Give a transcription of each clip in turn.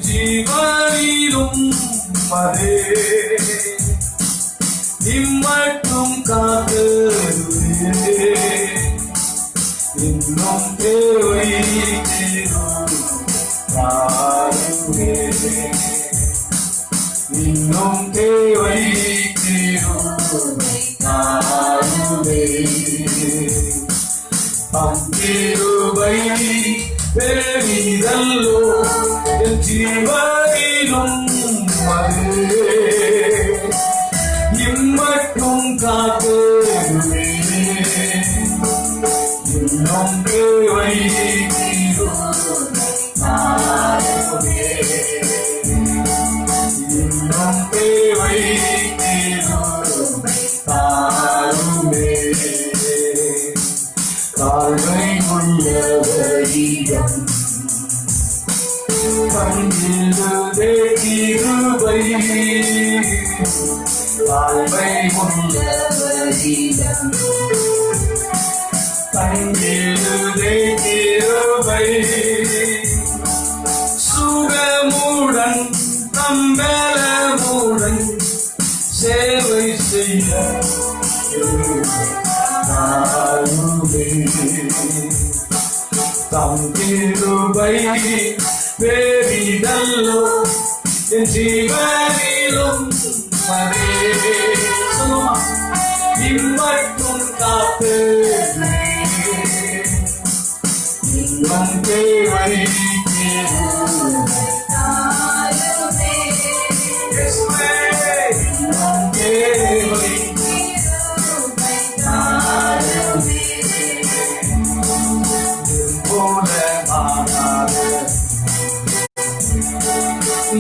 ஜீவனிலும் மதே இம்மட்டும் காத்தருளே இன்னும் தேவை தாருமே இன்னும் தேவை தாருமே அங்கிருபை பெருமிதல்லோ என் ஜீவனிலும் மதே இம்மட்டும் காத்தருளே இன்னும் தேவை தாருமே இன்னும் தேவை தாருமே தாழ்மை உள்ளவரிடம் கண்டிடுதே கிருபை தாழ்மை உள்ளவரிடம் கண்டிடுதே கிருபை சுகமுடன் நம்பலமுடன் சேவை செய்ய தம் கிருபை பெரிதல்லோ என் ஜீவனிலும் மதே சொல்லுமா இம்மட்டும் காத்து இன்னும் தேவை இன்னும் தேவை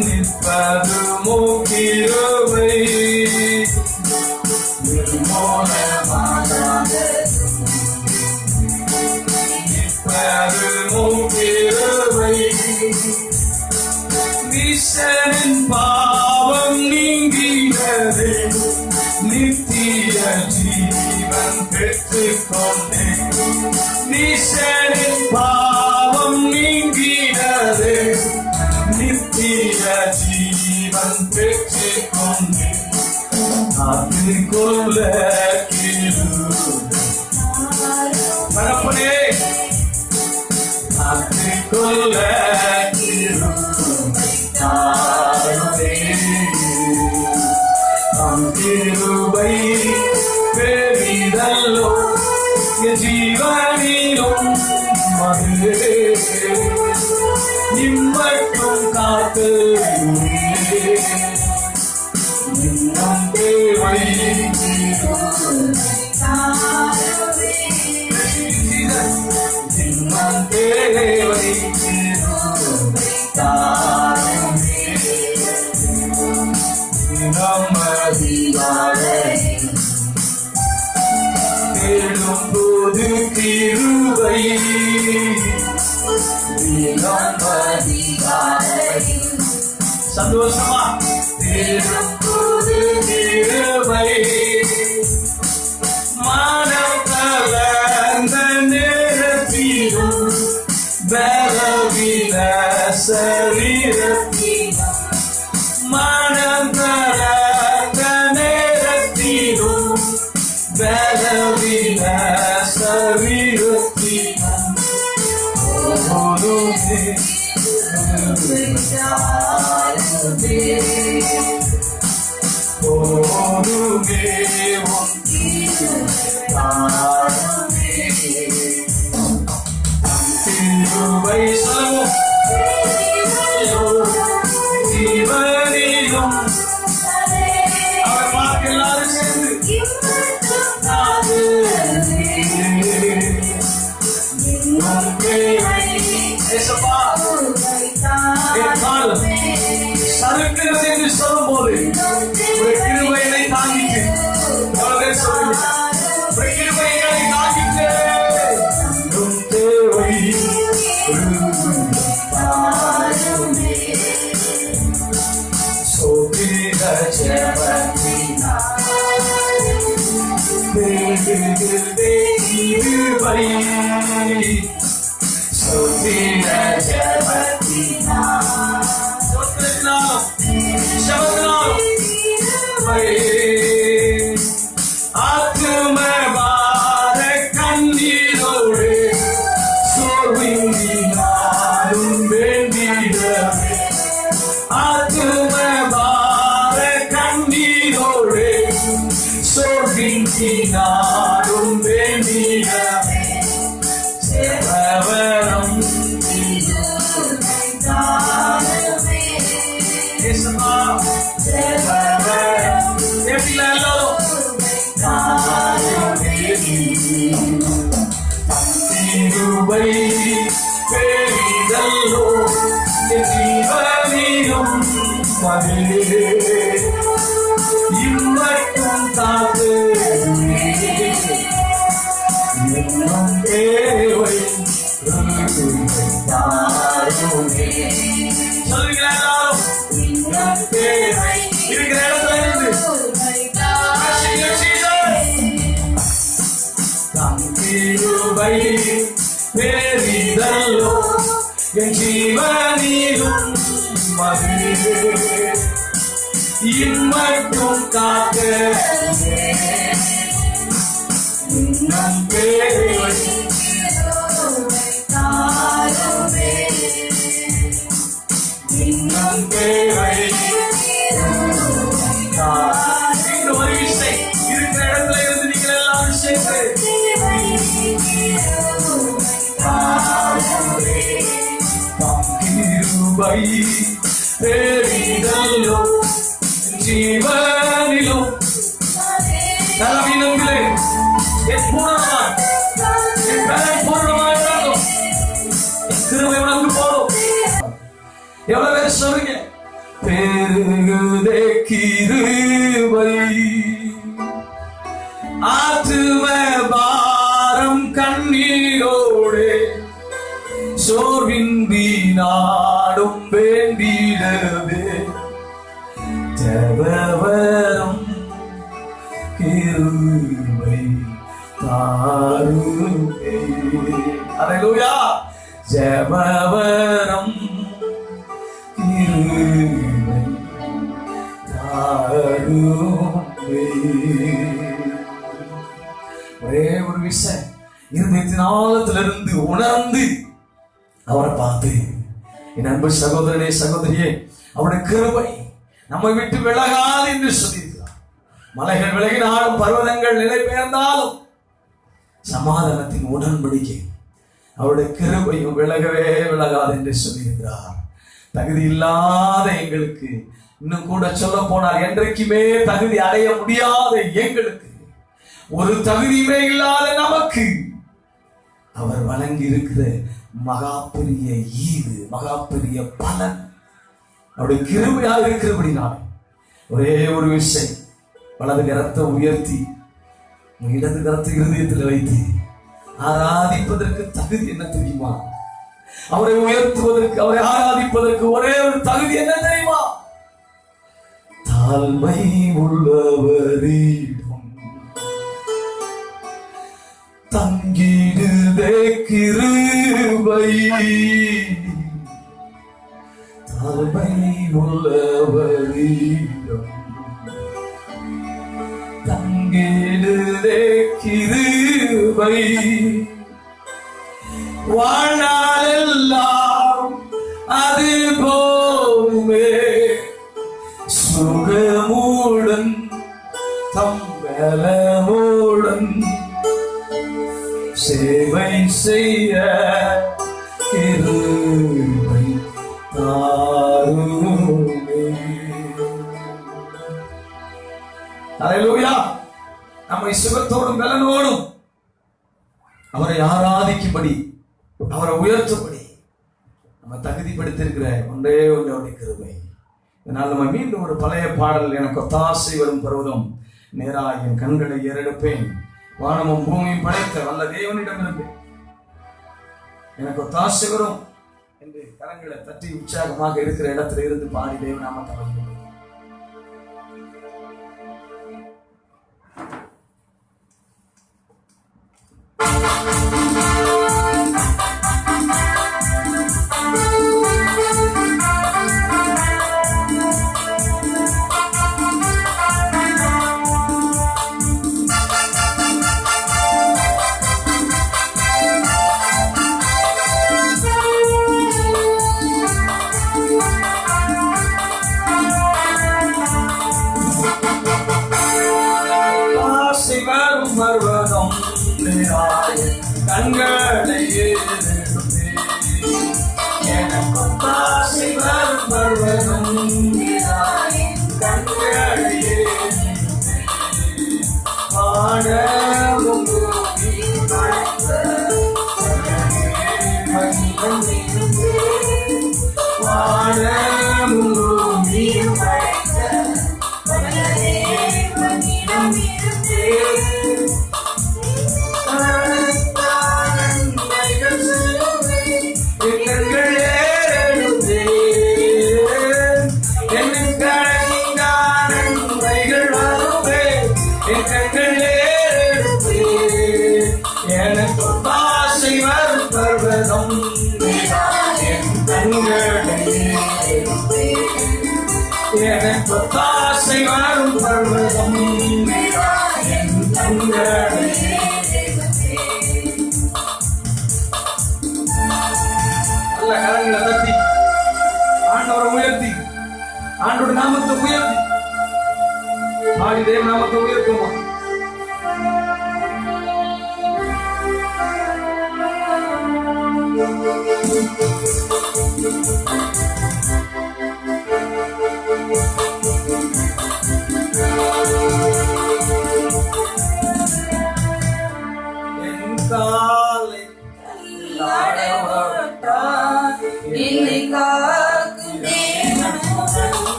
நிற்பது மூக்கிருவை நிற்பது மூக்கிருவை நீசனின் பாவம் நீங்கினது நித்திய ஜீவன் பெற்றுக்கொண்டேன் நீசனின் பாவம் நீங்கினது நித்திய ஜீவன் பெற்றுக்கொண்டேன் காத்துக்கொள்ள பரப்பனே காத்துக்கொள்ள கிருபை பெரிதல்லோ என் ஜீவனிலும் மதே இம்மட்டும் காத்து இன்னும் தேவை இன்னும் தேவை தேடும் போது கிருபை சந்தோஷமா தேடும் போது கிருபை மனம் கலந்த நேரத்திலும் பலவீன சரீரத்திலும் மனம் கலந்த நேரத்திலும் பலவீன சரீரத்திலும் ஒருமே கிருபை ஜீவனிலும் அவர் பார்க்க எல்லாரும் சேர்ந்து சறுக்கிறது என்று சொல்லும் போது ஒரு கிருபையை தாங்கிட்டு சொல்லுங்க கிருபைகளை தாங்கிட்டு தேவை சோதிட ஜபத்தினா கிருபை சோதிட ஜபத்தினா கிருபை பெரிதல்லோ என் ஜீவனிலும் மகிழே இம்மட்டும் காத்து இன்னும் தேவை சொல்லுங்க எல்லாரும் இன்னும் தேவை இருக்கிற இடத்துல இருந்து கிருபை பெரிதல்லோ என் ஜீவனிலும் மகிழே இம்மட்டும் காக்க இன்னும் தேவை இன்னும் தேவை ஒரு விஷயம் இருக்கிற இடத்துல இருந்து நீங்கள் எல்லாம் சேர்ந்து கிருபை பெரிதல்லோ ஜீவனிலும் நலவீனங்களே என் பூரணமாய் என் பலன் பூரணமாயிருக்கும் என் கிருபை உனக்கு போதும். எவ்வளவு பேர் சொல்றீங்க? பெருகுதே கிருபை ஆத்தும பாரம் கண்ணீரோடு சோர்வின்றி நாடும் வேண்டிடவே ஜெபவரம் கிருபை தாருமே. அல்லேலூயா. ஜெபவரம் கிருபை தாருமே. ஒரே ஒரு விஷயம் இருதயத்தின் ஆழத்திலிருந்து உணர்ந்து அவரை பார்த்து, என் அன்பு சகோதரனே சகோதரியே, அவருடைய கிருபை நம்மை விட்டு விலகாது என்று சொல்லியிருக்கிறார். மலைகள் விலகினாலும் பர்வதங்கள் நிலை பெயர்ந்தாலும் சமாதானத்தின் உடன்படிக்கை அவருடைய கிருபையும் விலகவே விலகாது என்று சொல்லியிருக்கிறார். தகுதி இல்லாத எங்களுக்கு, இன்னும் கூட சொல்ல போனால் என்றைக்குமே தகுதி அடைய முடியாத எங்களுக்கு, ஒரு தகுதியுமே இல்லாத நமக்கு அவர் வழங்கி இருக்கிற மகா பெரிய ஈவு, மகா பெரிய பலன் அவருடைய கிருபையாக இருக்கிறபடினால ஒரே ஒரு விஷயம், வலது கரத்தை உயர்த்தி இடது கரத்தை இருதயத்தில் வைத்து ஆராதிப்பதற்கு தகுதி என்ன தெரியுமா? அவரை உயர்த்துவதற்கு, அவரை ஆராதிப்பதற்கு ஒரே ஒரு தகுதி என்ன தெரியுமா? தாழ்மை உள்ளவரிடம் தங்கிடுதே கிருபை. தாழ்மை உள்ளவரிடம் தங்கிடுதே கிருபை. வாழ்நாளெல்லாம் அது போதுமே, சுகமுடன் தம் பலமுடன் சேவை செய்ய கிருபை தாருமே. அல்லேலூயா. நம்மை சுகத்தோடும் பலனோடும் அவரை ஆராதிக்கும்படி, அவரை உயர்த்தும்படி நம்ம தகுதிப்படுத்திருக்கிற ஒன்றே ஒன்று அவருடைய கிருபை. இதனால் நம்ம மீண்டும் ஒரு பழைய பாடல், எனக்கு ஒத்தாசை வரும் பருவதம் நேராக என் கண்களை ஏறெடுப்பேன், வானமும் பூமியும் படைத்த வல்ல தேவனிடமிருந்து எனக்கு ஒத்தாசை வரும் என்று கரங்களை தட்டி உற்சாகமாக இருக்கிற இடத்துல இருந்து பாடி தேவநாமத்தை வழங்குவோம். பர்வதம் கண்களை எனக்கு பாசை வரும் பர்வதம் கண்களை பாடவும் வானமும் பூமியும் படைத்த வல்ல தேவனிடம் இருந்தே நன்மைகள் சொல்லுவேன், என் கண்கள் ஏறெடுத்தேன். எனக்கு அடங்கா நன்மைகள் வருவே, என் கண்கள் ஏறெடுத்தேன். எனக்கு ஆசை வரும் பர்வதம் என் கண்களை எனக்கு ஆசை வரும் பர்வதம் என் கண்களை. நல்ல கரங்களை தட்டி ஆண்டவரை உயர்த்தி, ஆண்டோட நாமத்தை உயர்த்தி ஆடி தேவ நாமத்தை உயர்த்துமா. என்னை காக்கும் தேவன்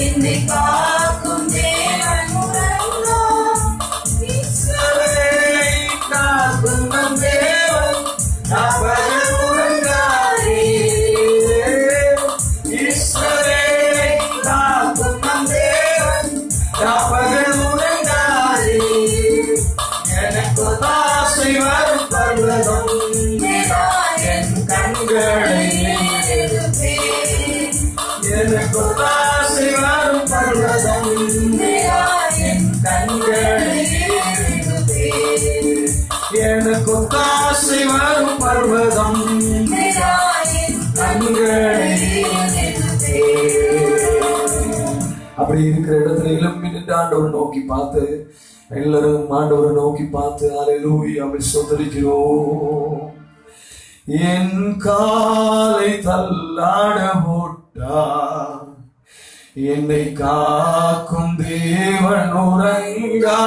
என்னை காக்கும் தேவன் இஸ்ரவேலை காக்கும் நம் தேவன் ராப்பகல் உறங்காதே. இஸ்ரவேலை காக்கும் நம் தேவன் ராப்பகல் உறங்காதே. எனக்கு ஆசை வரும் பர்வதம் என் கண்களை எனக்கு ஆசை வரும் பர்வதம் என் கண்களை எனக்கு ஆசை வரும் பர்வதம் கண்களை. அப்படி இருக்கிற இடத்துல எழும்பி நின்று ஆண்டவரை நோக்கி பார்த்து, எல்லாரும் ஆண்டவரை நோக்கி பார்த்து அல்லேலூயா அப்படி ஸ்தோத்திரிக்கிறோம். என் காலை தள்ளாட போட்டார், என்னை காக்கும் தேவன் உறங்கா.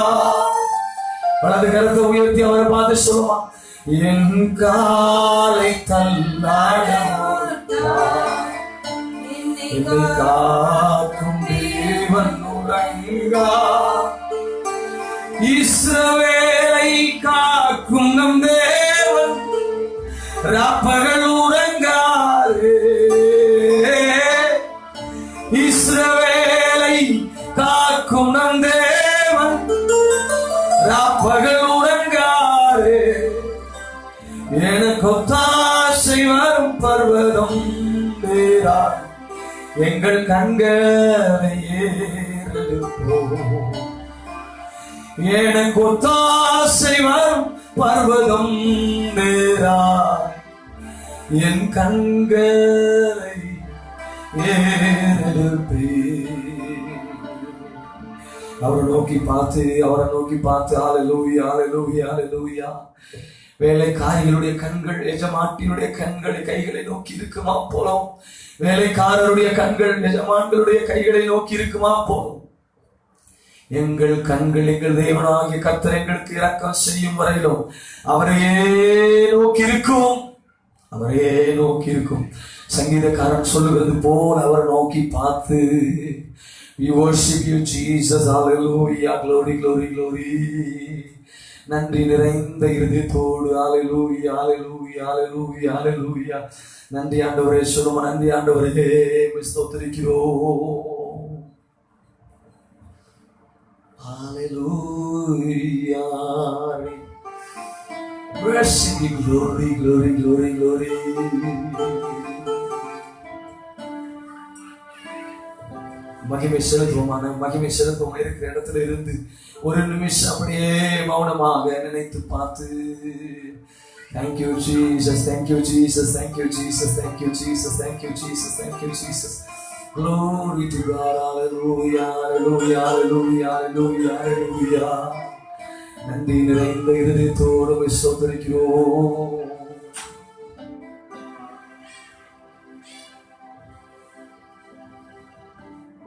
வலது கரத்தை உயர்த்தி அவரை பார்த்து சொல்லுமா, என் காலை தள்ளாட போட்டார், என்னை காக்கும் தேவன் உறங்கா. இஸ்ரவேலை காக்கும் நம் தேவன் ராப்பகல் உறங்காதே. இஸ்ரவேலை காக்கும் நம் தேவன் ராப்பகல் உறங்காதே. எனக்கு ஒத்தாசை வரும் பர்வதம் வேறா, எங்கள் கண்களை ஏறெடுப்போம். எனக்கு ஒத்தாசை வரும் பர்வதம் நேரா, என் கண்களை ஏறெடுப்பேன். அவரை நோக்கி பார்த்து, அவரை நோக்கி பார்த்து அல்லேலூயா அல்லேலூயா அல்லேலூயா. வேலைக்காரிகளுடைய கண்கள் எஜமாட்டினுடைய கண்களை கைகளை நோக்கி இருக்குமா போலும். வேலைக்காரருடைய கண்கள் எஜமான்களுடைய கைகளை நோக்கி இருக்குமா போலும். எங்கள் கண்கள் எங்கள் தேவனாகிய கர்த்தர் எங்களுக்கு இரக்கம் செய்யும் வரையிலும் அவரையே நோக்கி இருக்கும், அவரையே நோக்கி இருக்கும். சங்கீதக்காரன் சொல்லுகிறது போல் அவரை நோக்கி பார்த்து, we worship you Jesus, hallelujah, glory glory glory. நன்றி நிறைந்த இருதயத்தோடு ஹalleluya hallelujah hallelujah hallelujah. நன்றி ஆண்டவரே சொல்லுமா, நன்றி ஆண்டவரே ஸ்தோத்திரிக்கிறோம். Hallelujah. Worship you, glory, glory, glory, glory. மகிமை செலுத்துவோமான, மகிமை செலுத்துவோம். இருக்கிற இடத்துல இருந்து ஒரு நிமிஷம் அப்படியே மௌனமாக நினைத்து பார்த்து, thank you Jesus, thank you Jesus, thank you Jesus, thank you Jesus, thank you Jesus, thank you Jesus. Glory to God, hallelujah, hallelujah, hallelujah, hallelujah, hallelujah. நன்றி நிறைந்த இருதயத்தோடு ஸ்தோத்திரிக்கிறோம்.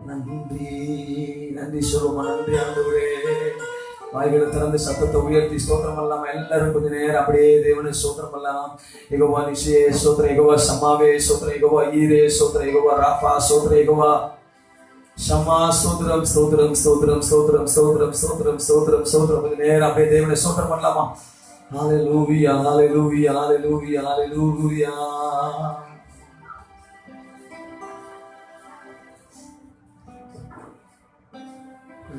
நன்றி நன்றி சொல்லுமா, நன்றி ஆண்டவரே. வாய்களை திறந்து சத்தத்தை உயர்த்தி ஸ்தோத்திரம் பண்ணலாம். எல்லாரும் கொஞ்ச நேரம் அப்படியே தேவனை ஸ்தோத்திரம் பண்ணலாம். யெகோவா நிஷே ஸ்தோத்திரம், யெகோவா சமாவே ஸ்தோத்திரம், யெகோவா ஈரே ஸ்தோத்திரம், யெகோவா ராஃபா ஸ்தோத்திரம், யெகோவா ஷமா ஸ்தோத்திரம் ஸ்தோத்திரம் ஸ்தோத்திரம் ஸ்தோத்திரம் ஸ்தோத்திரம் ஸ்தோத்திரம் ஸ்தோத்திரம் ஸ்தோத்திரம். கொஞ்ச நேரம் அப்படியே தேவனை ஸ்தோத்திரம் பண்ணலாமா? ஹல்லேலூயா ஹல்லேலூயா ஹல்லேலூயா ஹல்லேலூயா.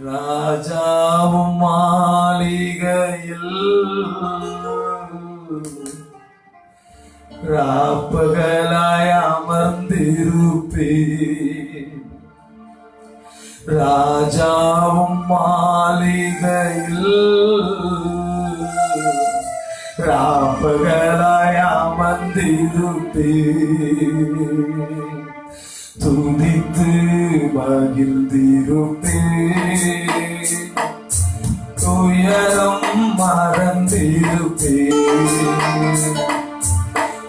ராஜாவும் மாளிகையில் ராப்பகலாய் அமர்ந்திருப்பேன். ராஜாவும் மாளிகையில் ராப்பகலாய் அமர்ந்திருப்பேன். துதித்து மகிழ்ந்திருப்பேன். துயரம் மறந்திருப்பேன்.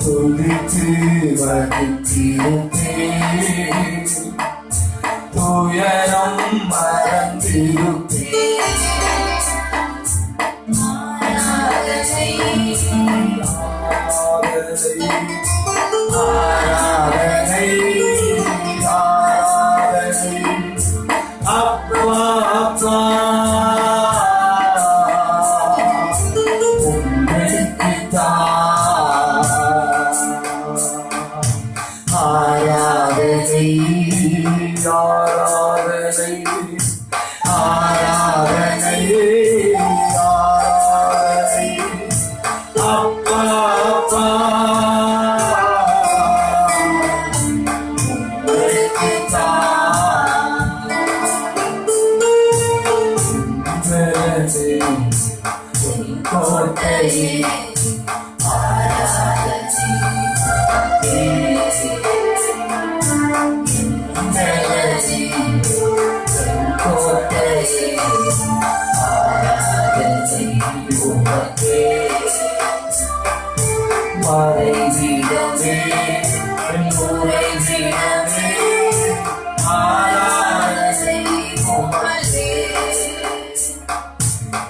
துதித்து மகிழ்ந்திருப்பேன். துயரம் மறந்திருப்பேன். ஆராதனை அப்பா அப்பா உங்களுக்குத்தான் ஆராதனை ஆராதனை ஆராதனை ஆராதனை அப்பா அப்பா மறைவிடமே உறைவிடமே ஆராதனை உமக்கே.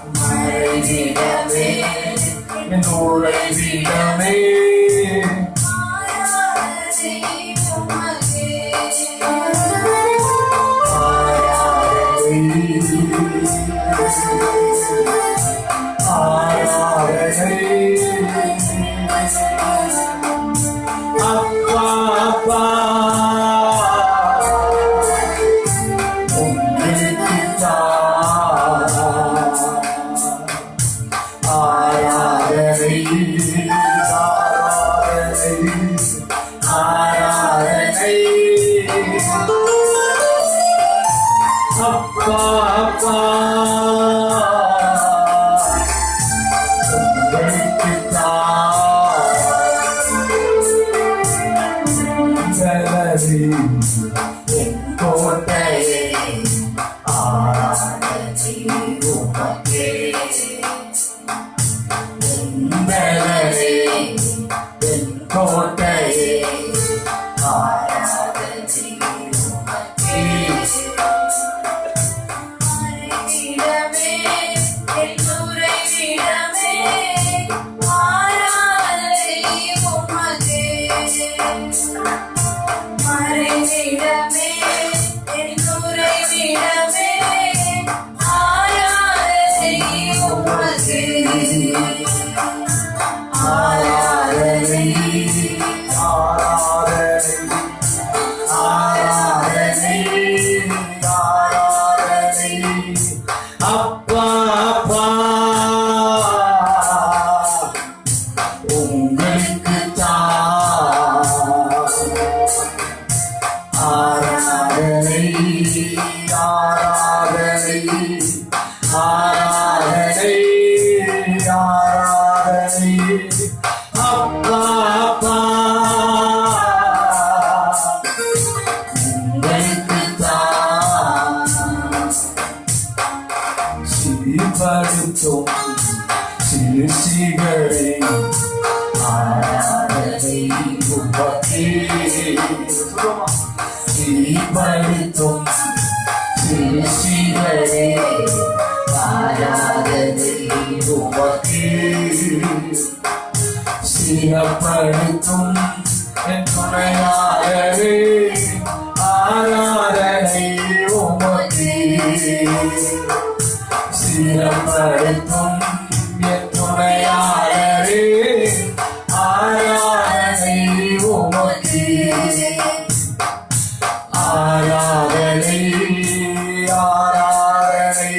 மறைவிடமே உறைவிடமே அப்பா அப்பா உங்களுக்குத்தான் ஆராதனை ஆராதனை ஆராதனை அப்பா அப்பா கோட்டையே ஆராதனை உமக்கே. கோட்டையே ஆராதனை உமக்கே. அப்பா அப்பா உங்களுக்குத்தான் ஆராதனை ஆராதனை ஆராதனை ஆராதனை அப்பா அப்பா உங்களுக்குத்தான் சீர்படுத்தும் சிறுசிகளே ஆராதனை உமக்கே. சீர்படுத்தும் சிறுசிகளே ஆராதனை சிறப்படுத்தும் என் துணையாளரே ஆராதனை உமக்கு சிறப்படுத்தும் என் துணையாளரே ஆராதனை உமக்கு ஆராதனை ஆராதனை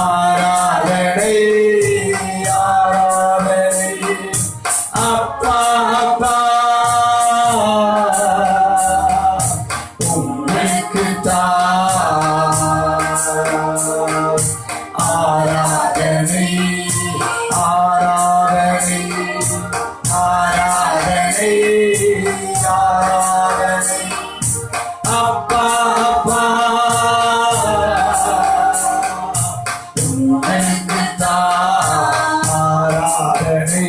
ஆராதனை ஆராதனை அப்பா அப்பா உங்களுக்கு ஆராதனை ஆராதனை ஆராதனை ஆராதனை அப்பா அப்பா உங்களுக்கு ஆராதனை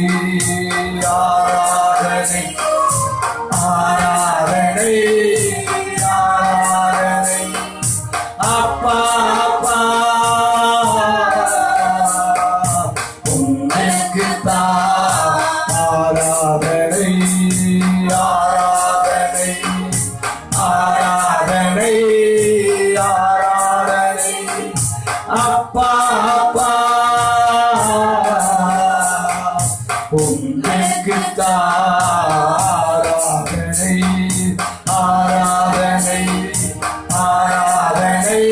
ஆராதனை ஆராதனை ஆராதனை அப்பா அப்பா உங்களுக்கு ஆராதனை ஆராதனை ஆராதனை ஆராதனை அப்பா அப்பா உங்களுக்கு ஆராதனை ஆராதனை ஆராதனை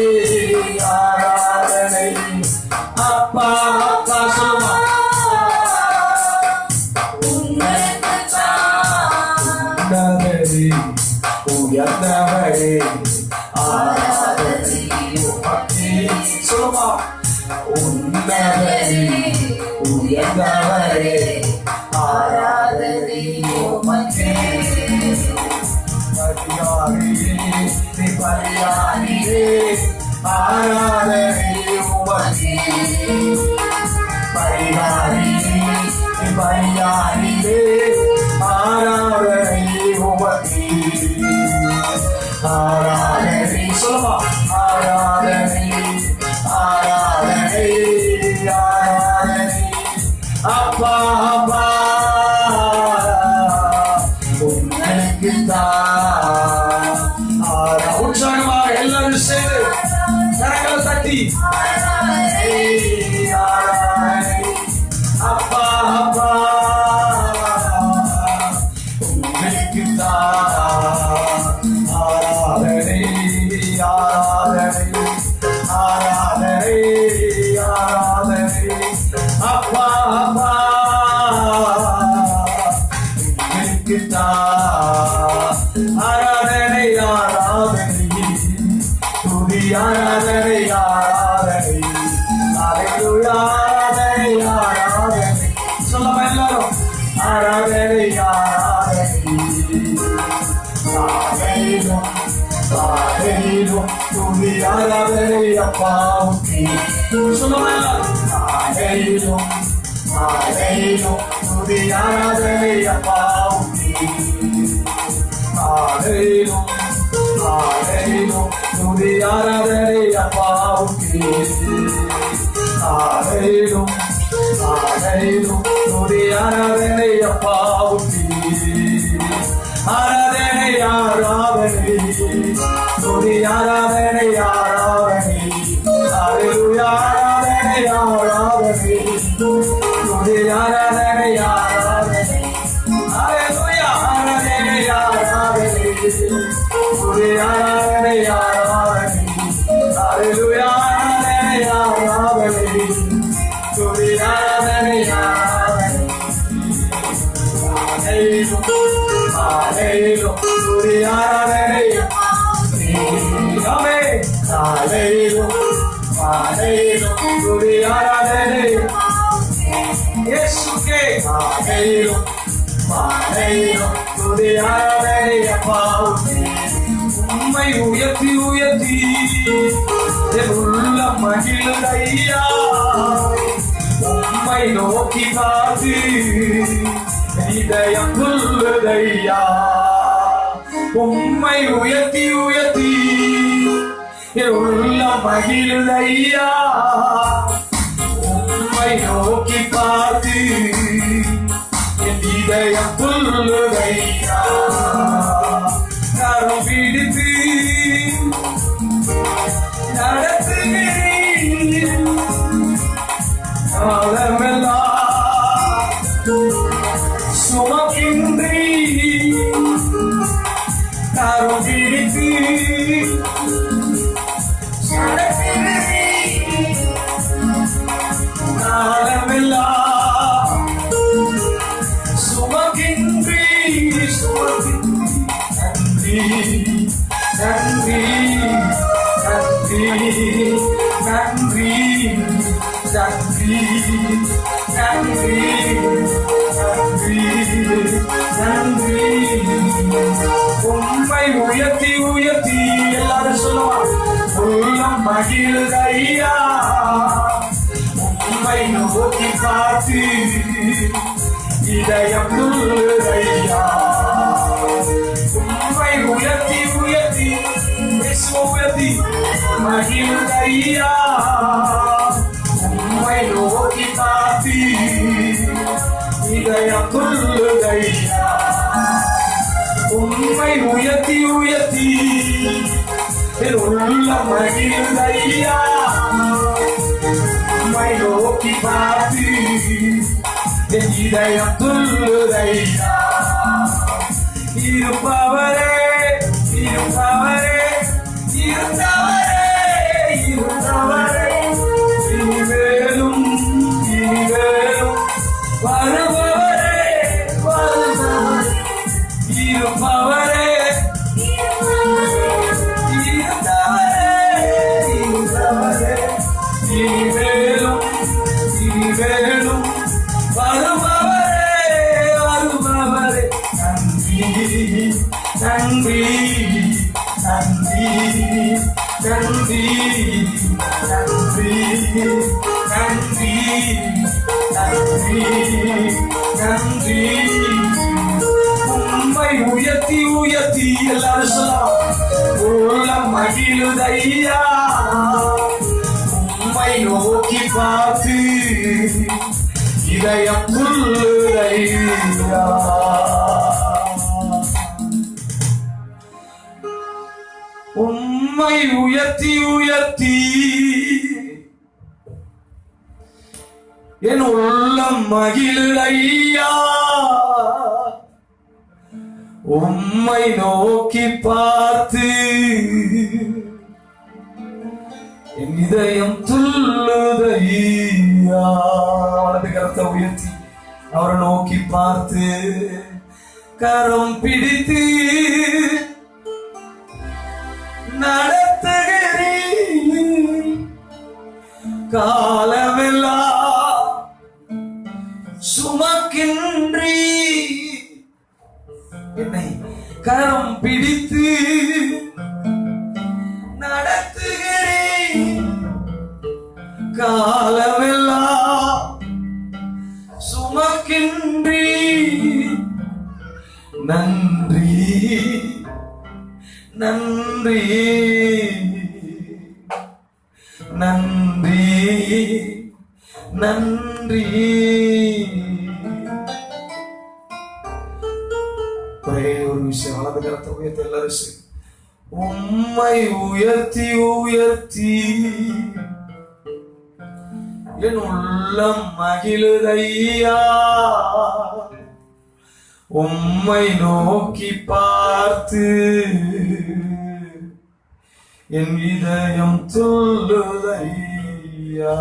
ஆராதனை அப்பா அப்பா சொல்லுமா உயர்ந்தவரே ஆராதனை உமக்கே சொல்லுமா உன்னதரே உயர்ந்தவரே ஆராதனை உமக்கே பரியாரியே ஆராதனை உமக்கே பரியாரியே பரியாரியே ஆராதனை உமக்கே ஆராதனை சொல்லுமா ஆராதனை ஆராதனை ஆராதனை அப்பா அப்பா உங்களுக்கு உற்சாகமாக எல்லாரும் சேர்ந்து கரங்களை தட்டி ஆராதனை அப்பா அப்பா உங்களுக்கு ஆராதனை ஆராதனை ஆராதனை ஆராதனை அப்பா அப்பா உங்களுக்கு ஆராதனை ஆராதனை துதி ஆராதனை ஆராதனை அல்லேலூயா ஆராதனை ஆராதனை சொல்லமா எல்லாரும் ஆராதனை ஆராதனை ஆராதனை ஆராதனை துதி ஆராதனை அப்பாவுக்கு சொல்லமா ஆராதனை ஆராதனை துதி ஆராதனை அப்பாவுக்கு ஆராதனை ஆராதனை துதி ஆராதனை அப்பாவுக்கு ஆராதனை ஆராதனை துதி ஆராதனை அப்பாவுக்கு ஆராதனை ஆராதனை துதி ஆராதனை ஆராதனை அல்லேலூயா ஆராதனை ஆராதனை துதி ஆராதனை ஆராதனை அல்லேலூயா ஆராதனை ஆராதனை துதி ஆராதனை ஆராதனை அல்லேலூயா ஆராதனை ஆராதனை துதி ஆராதனை ஆராதனை Hallelujah, துதி ஆராதனை ஆமென் Hallelujah, துதி ஆராதனை இயேசுவே Hallelujah, துதி ஆராதனை அப்பாவுக்கே உம்மை உயர்த்தி உயர்த்தி உள்ள மகிழ்ந்தையா உம்மை நோக்கி பார்த்து இதயம் துள்ளுதையா உம்மை உயர்த்தி உயர்த்தி உள்ள மகிழ்ந்தையா உம்மை நோக்கி பார்த்து என் இதயம் துள்ளுதையா கரம் பிடித்து நடத்துகிறேன் காலமெல்லாம் சுமக்கின்றி கரம் பிடித்து காலமெல்லாம் சுமக்கின்றி நன்றி நன்றி நன்றி நன்றி நன்றி நன்றி நன்றி உம்மை உயர்த்தி உயர்த்தி எல்லாரும் சொல்லுவான் உள்ளம் மகிழுதையா உம்மை நோக்கி பார்த்து இதயம் துள்ளுதையா உம்மை உயர்த்தி உயர்த்தி உயர்த்தி மகிழுதையா உம்மை நோக்கி பார்த்து இதயம் துள்ளுதையா உம்மை உயர்த்தி உயர்த்தி உள்ள மகிழுதையா உம்மை நோக்கி பார்த்து என் இதயம் துள்ளுதையா இருப்பவரே இருப்பவரே இருந்தவரே இருந்தவரே இனிமேலும் இனிமேலும் வருபவரே வருபவரே இருப்பவரே இருந்தவரே இருந்தவரே இனிமேலும் இனிமேலும் வருபவரே வருபவரே நன்றி நன்றி நன்றி நன்றி நன்றி நன்றி நன்றி நன்றி உம்மை உயர்த்தி உயர்த்தி எல்லாரும் சொல்லலாம் உள்ள மகிழுதையா உம்மை நோக்கி பார்த்து இதயம் துள்ளுதையா உம்மை உயர்த்தி உயர்த்தி என் உள்ளம் மகிழுதையா உம்மை நோக்கி பார்த்து என் இதயம் துள்ளுதையா வலது கரத்தை உயர்த்தி அவரை நோக்கி பார்த்து கரம் பிடித்து நடத்துகிறேன் காலமெல்லாம் சுமக்கின்றி என்னை கரம் பிடித்து நடத்துகிறேன் காலமெல்லாம் சுமக்கின்றி நன்றி நன்றி நன்றி நன்றி ஒரே ஒரு விஷயம் வலது கரத்தை உயர்த்தி எல்லாரும் சரி உம்மை உயர்த்தி உயர்த்தி என் உள்ளம் மகிழுதையா உம்மை நோக்கி பார்த்து என் இதயம் துள்ளுதையா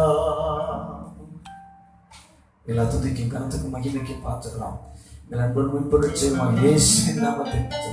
எல்லா துதிக்கும் கருத்துக்கும் மகிமைக்கு பார்த்துக்கலாம் நண்பன் முன்பு நிச்சயமாக இயேசுவின் நாமத்தில்